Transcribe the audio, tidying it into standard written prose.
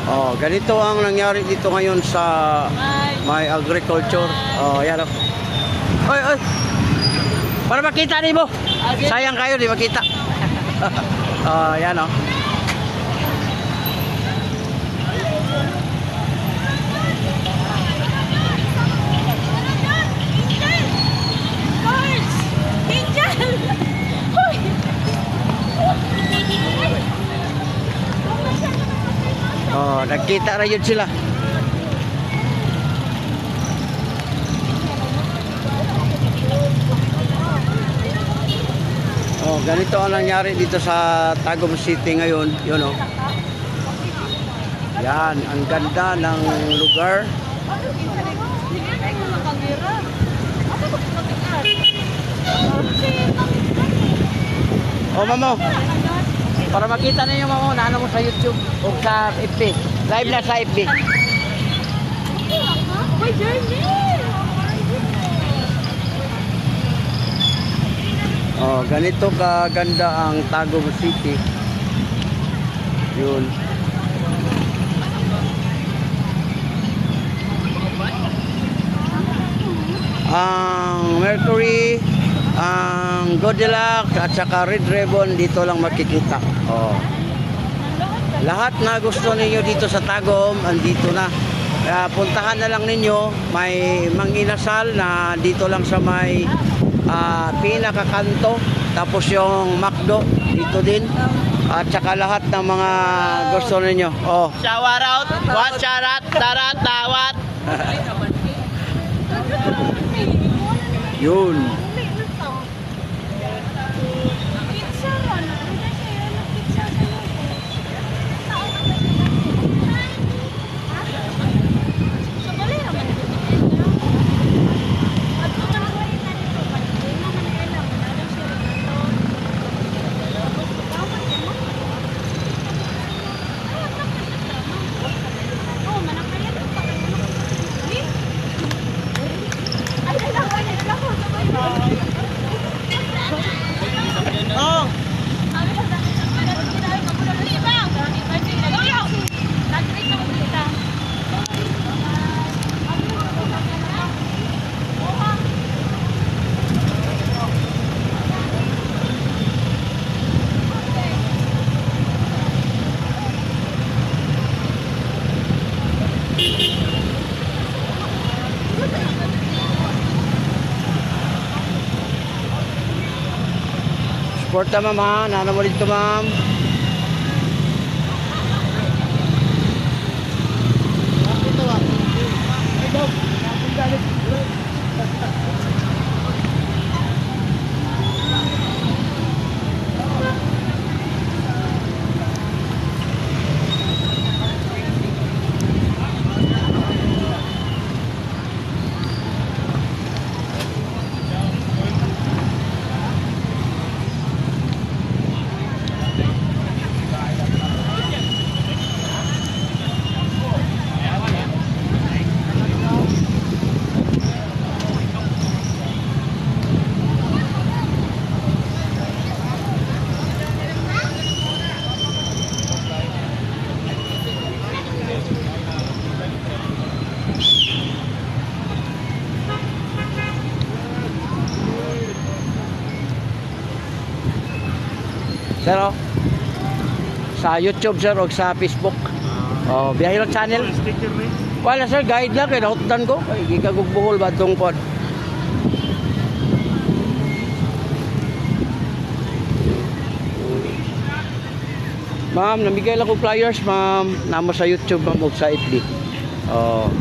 Oh, ganito ang nangyari dito ngayon sa may agriculture. Oh, yan oh. Oy, oy. Para makita ni mo. Sayang kayo di makita. Oh, yan oh. Oh, nagkita ra yun sila. Oh, ganito ang nangyari dito sa Tagum City ngayon, yun oh. Yan, ang ganda ng lugar. Oh, mamo. Para makita ninyo mamo, naano mo sa YouTube o sa FB. Live na sa FB. Oh, ganito kaganda ang Tagum City. Yun. Ang Mercury, ang Goldilocks at saka Red Ribbon dito lang makikita. Oh. Lahat na gusto ninyo dito sa Tagum, andito na. Puntahan na lang ninyo, may manginasal na dito lang sa may pinakakanto, tapos yung McDo dito din, at saka lahat ng mga gusto ninyo. Oh. Shower out, one charat, tarat, tawat. Yun. Suporta ma'am ha, nana mo dito ma'am. Sir, oh. Sa YouTube sir o sa Facebook. Oh, biyahe lang channel. Wala sir, guide lang kay nahutan ko. Ay, gikagugbuhol ba tong pod. Ma'am, namigay lang ko flyers, ma'am. Namo sa YouTube, ma'am, o sa FB. Oh.